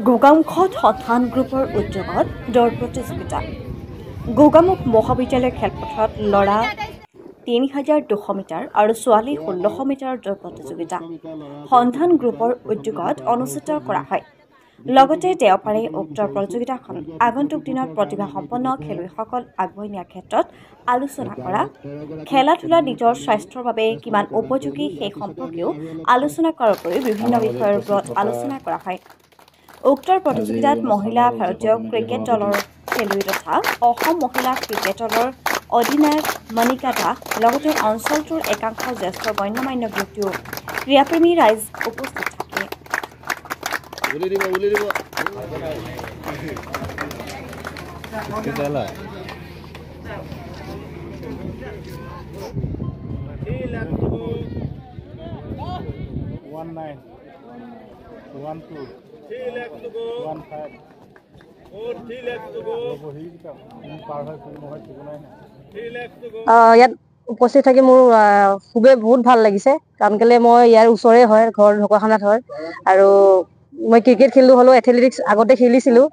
গোগামুখত সন্ধান গ্ৰুপৰ উদ্যোগত দৌৰ প্ৰতিযোগিতা। গোগামুখ মহাবিদ্যালয় খেলপথাৰত ল'ৰা ৩,২০০ মিটাৰ আৰু ছোৱালী ১৬০০ মিটাৰৰ দৌৰ প্ৰতিযোগিতা সন্ধান গ্ৰুপৰ উদ্যোগত অনুষ্ঠিত কৰা হয়। লগতে দেওবাৰে উক্ত প্ৰতিযোগিতাখন আগন্তুক দিনত প্ৰতিভাসম্পন্ন খেলুৱৈসকল আগুৱাই নিয়াৰ ক্ষেত্ৰত আলোচনা কৰা, খেলা ধূলা নিজৰ স্বাস্থ্যৰ বাবে কিমান উপযোগী সেই সম্পৰ্কেও আলোচনা কৰাৰ উপৰিও বিভিন্ন বিষয়ৰ ওপৰত আলোচনা কৰা হয়। উক্ত প্ৰতিযোগিতাত মহিলা ভাৰতীয় ক্ৰিকেট দলৰ খেলুৱৈ তথা অসম মহিলা ক্ৰিকেট দলৰ অধিনায়ক মণিকা দাস লগতে অঞ্চলটোৰ একাংশ জ্যেষ্ঠ গণ্যমান্য ব্যক্তিও ক্ৰীড়াপ্ৰেমী ৰাইজ উপস্থিত থাকে। ইয়াত উপস্থিত থাকি মোৰ খুবেই বহুত ভাল লাগিছে, কাৰণ কেলে মই ইয়াৰ ওচৰে হয়, ঘৰ ঢকুৱাখানাত হয় আৰু মই ক্ৰিকেট খেলিলোঁ হ'লেও এথলেটিক্স আগতে খেলিছিলোঁ।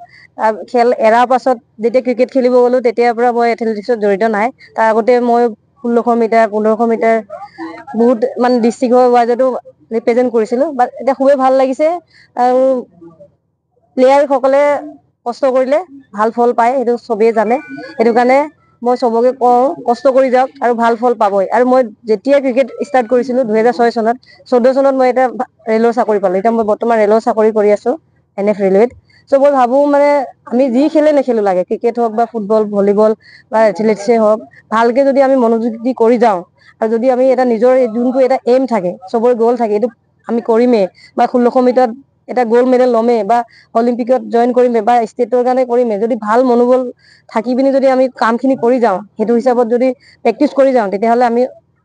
খেল এৰাৰ পাছত যেতিয়া ক্ৰিকেট খেলিব গ'লোঁ তেতিয়াৰ পৰা মই এথলেটিক্সত জড়িত নাই। তাৰ আগতে মই ১৬০০ মিটাৰ ১৫০০ মিটাৰ বহুত মানে ডিষ্ট্ৰিক্ট ৱাইজতো ৰিপ্ৰেজেণ্ট কৰিছিলোঁ। বাট এতিয়া খুবেই ভাল লাগিছে আৰু প্লেয়াৰসকলে কষ্ট কৰিলে ভাল ফল পায়, সেইটো চবেই জানে। সেইটো কাৰণে মই চবকে কওঁ কষ্ট কৰি যাওক আৰু ভাল ফল পাবই। আৰু মই যেতিয়া ক্ৰিকেট ষ্টাৰ্ট কৰিছিলোঁ ২০০৬ চনত ১৪ চনত মই এটা ৰেলৰ চাকৰি পালোঁ। এতিয়া মই বৰ্তমান ৰেলৰ চাকৰি কৰি আছোঁ NF ৰেলৱেত। চ' মই ভাবোঁ মানে আমি যি খেলে নেখেলোঁ লাগে, ক্ৰিকেট হওক বা ফুটবল ভলীবল বা এথলেটিক্সে হওক, ভালকৈ যদি আমি মনোযোগ দি কৰি যাওঁ আৰু যদি আমি এটা নিজৰ যোনটো এটা এইম থাকে, চবৰে গ'ল থাকে, এইটো আমি কৰিমেই বা ১৬০০ মিটাৰত এটা গ'ল্ড মেডেল ল'মেই বা অলিম্পিকত জইন কৰিমেই বা ষ্টেটৰ কাৰণে কৰিমেই, যদি ভাল মনোবল থাকি পিনি যদি আমি কামখিনি কৰি যাওঁ, সেইটো হিচাপত যদি প্ৰেক্টিচ কৰি যাওঁ, তেতিয়াহ'লে আমি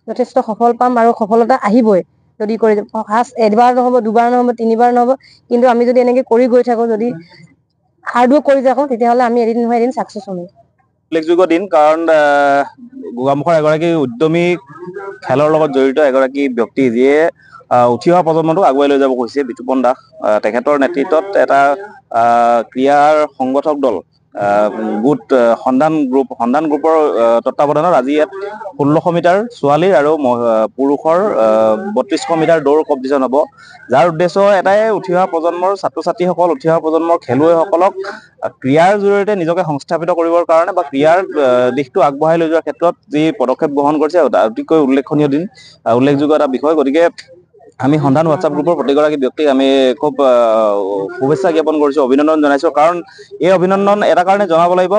যথেষ্ট সফল পাম আৰু সফলতা আহিবই। যদি কৰি ফাৰ্ষ্ট এবাৰ নহ'ব, দুবাৰ নহ'ব, তিনিবাৰ নহ'ব, কিন্তু আমি যদি এনেকৈ কৰি গৈ থাকোঁ, যদি হাৰ্ডৱৰ্ক কৰি থাকোঁ, তেতিয়াহ'লে আমি এদিন নহয় এদিন ছাকচেছ হ'ম। উল্লেখযোগ্য দিন, কাৰণ গোগামুখৰ এগৰাকী উদ্যমী খেলৰ লগত জড়িত এগৰাকী ব্যক্তি, যিয়ে উঠি অহা প্ৰজন্মটোক আগুৱাই লৈ যাব খুজিছে, বিতুপন দাস। তেখেতৰ নেতৃত্বত এটা ক্ৰীড়াৰ সংগঠক দল গোট সন্ধান গ্ৰুপৰ তত্বাৱধানত আজি ইয়াত ১৬০০ মিটাৰ ছোৱালীৰ আৰু পুৰুষৰ ৩২০০ মিটাৰ দৌৰ কম্পিটিশ্যন হ'ব, যাৰ উদ্দেশ্য এটাই, উঠি অহা প্ৰজন্মৰ ছাত্ৰ ছাত্ৰীসকল, উঠি অহা প্ৰজন্মৰ খেলুৱৈসকলক ক্ৰীড়াৰ জৰিয়তে নিজকে সংস্থাপিত কৰিবৰ কাৰণে বা ক্ৰীড়াৰ দিশটো আগবঢ়াই লৈ যোৱাৰ ক্ষেত্ৰত যি পদক্ষেপ গ্ৰহণ কৰিছে, অতিকৈ উল্লেখনীয় দিন, উল্লেখযোগ্য এটা বিষয়। গতিকে আমি সন্ধান হোৱাটছআপ গ্ৰুপৰ প্ৰতিগৰাকী ব্যক্তিক আমি খুব শুভেচ্ছা জ্ঞাপন কৰিছোঁ, অভিনন্দন জনাইছোঁ। কাৰণ এই অভিনন্দন এটা কাৰণে জনাব লাগিব,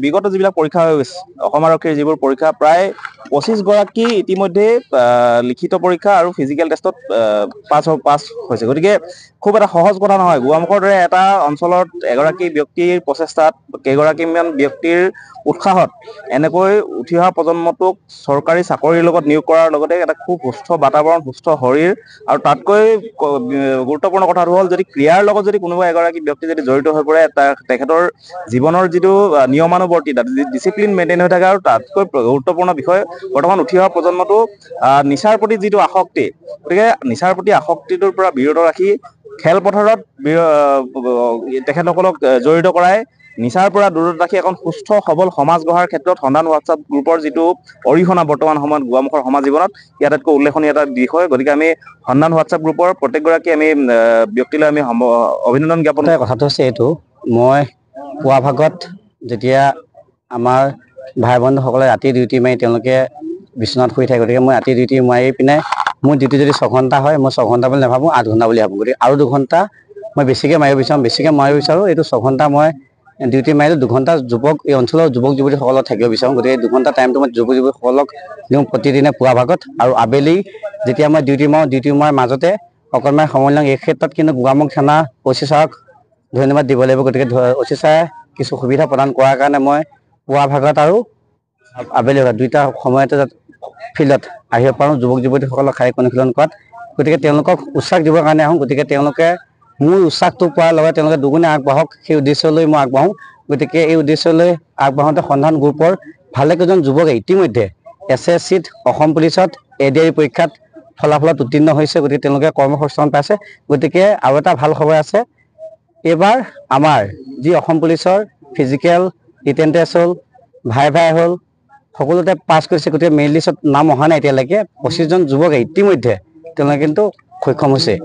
বিগত যিবিলাক পৰীক্ষা হৈ গৈছে, অসম আৰক্ষীৰ যিবোৰ পৰীক্ষা, প্ৰায় ২৫ গৰাকী ইতিমধ্যে লিখিত পৰীক্ষা আৰু ফিজিকেল টেষ্টত পাছ হৈছে। গতিকে খুব এটা সহজ কথা নহয়। গোগামুখৰ দৰে এটা অঞ্চলত এগৰাকী ব্যক্তিৰ প্ৰচেষ্টাত, কেইগৰাকীমান ব্যক্তিৰ উৎসাহত এনেকৈ উঠি অহা প্ৰজন্মটোক চৰকাৰী চাকৰিৰ লগত নিয়োগ কৰাৰ লগতে এটা খুব সুস্থ বাতাবৰণ, সুস্থ শৰীৰ, আৰু তাতকৈ গুৰুত্বপূৰ্ণ কথাটো হ'ল, যদি ক্ৰীড়াৰ লগত যদি কোনোবা এগৰাকী ব্যক্তি যদি জড়িত হৈ পৰে, তেখেতৰ জীৱনৰ যিটো নিয়মানুৱৰ্তিতা, ডিচিপ্লিন মেইনটেইন হৈ থাকে। আৰু তাতকৈ গুৰুত্বপূৰ্ণ বিষয়, বৰ্তমান উঠি অহা প্ৰজন্মটো নিচাৰ প্ৰতি যিটো আসক্তি, গতিকে নিচাৰ প্ৰতি আসক্তিটোৰ পৰা বিৰত ৰাখি খেলপথাৰত তেখেতসকলক জড়িত কৰাই, নিচাৰ পৰা দূৰত ৰাখি এখন সুস্থ সবল সমাজ গঢ়াৰ ক্ষেত্ৰত সন্ধান হোৱাটছআপ গ্ৰুপৰ যিটো অৰিহণা বৰ্তমান সময়ত গোগামুখৰ সমাজ জীৱনত, ইয়াত আটাইতকৈ উল্লেখনীয় এটা বিষয়। গতিকে আমি সন্ধান হোৱাটছআপ গ্ৰুপৰ প্ৰত্যেকগৰাকী আমি ব্যক্তিলৈ আমি অভিনন্দন জ্ঞাপন। কথাটো হৈছে এইটো, মই পুৱা ভাগত যেতিয়া আমাৰ ভাই বন্ধুসকলে ৰাতি ডিউটি মাৰি তেওঁলোকে বিচনাত শুই থাকে, গতিকে মই ৰাতি ডিউটি মাৰি পিনে মোৰ ডিউটি যদি ৬ ঘণ্টা হয়, মই ৬ ঘণ্টা বুলি নাভাবোঁ, ৮ ঘণ্টা বুলি ভাবোঁ। গতিকে আৰু 2 ঘণ্টা মই বেছিকৈ মাৰিব বিচাৰোঁ। এইটো 6 ঘণ্টা মই ডিউটি মাৰিলোঁ, 2 ঘণ্টা এই অঞ্চলৰ যুৱক যুৱতীসকলত থাকিব বিচাৰোঁ। গতিকে 2 ঘণ্টা টাইমটো মই যুৱক যুৱতীসকলক দিওঁ প্ৰতিদিনে পুৱা ভাগত, আৰু আবেলি যেতিয়া মই ডিউটি মৰাৰ মাজতে অকণমান সময় লওঁ। এই ক্ষেত্ৰত কিন্তু গোগামুখ থানা OC ছাৰক ধন্যবাদ দিব লাগিব। গতিকে OC ছাৰে কিছু সুবিধা প্ৰদান কৰাৰ কাৰণে মই পুৱা ভাগত আৰু আবেলি ভাগত 2টা সময়তে ফিল্ডত আহিব পাৰোঁ, যুৱক যুৱতীসকলক শাৰীৰিক অনুশীলন কৰাত। গতিকে তেওঁলোকক উৎসাহ দিবৰ কাৰণে আহোঁ। গতিকে তেওঁলোকে মোৰ উৎসাহটো পোৱাৰ লগত তেওঁলোকে দুগুণে আগবাঢ়ক, সেই উদ্দেশ্যলৈ মই আগবাঢ়োঁ। গতিকে এই উদ্দেশ্যলৈ আগবাঢ়োঁতে সন্ধান গ্ৰুপৰ ভালেকেইজন যুৱকে ইতিমধ্যে SSCত, অসম পুলিচত, ADI পৰীক্ষাত ফলাফলত উত্তীৰ্ণ হৈছে, গতিকে তেওঁলোকে কৰ্মসংস্থাপন পাইছে। গতিকে আৰু এটা ভাল খবৰ আছে, এইবাৰ আমাৰ যি অসম পুলিচৰ ফিজিকেল ৰিটেন টেষ্ট হ'ল, ভাই হ'ল, সকলোতে পাছ কৰিছে। গতিকে মেৰিট লিষ্টত নাম অহা নাই এতিয়ালৈকে। 25জন যুৱকে ইতিমধ্যে তেওঁলোকে কিন্তু সক্ষম হৈছে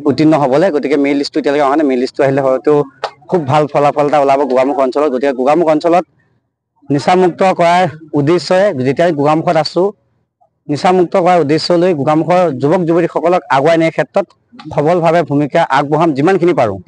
উত্তীৰ্ণ হ'বলৈ। গতিকে মেৰিট লিষ্টটো এতিয়ালৈকে অহা নাই। মেৰিট লিষ্টটো আহিলে হয়তো খুব ভাল ফলাফল এটা ওলাব গোগামুখ অঞ্চলত। গতিকে গোগামুখ অঞ্চলত নিচামুক্ত কৰাৰ উদ্দেশ্যৰে যেতিয়া গোগামুখত আছোঁ, নিচামুক্ত কৰাৰ উদ্দেশ্য লৈ গোগামুখৰ যুৱক যুৱতীসকলক আগুৱাই নিয়াৰ ক্ষেত্ৰত সবলভাৱে ভূমিকা আগবঢ়াম যিমানখিনি পাৰোঁ।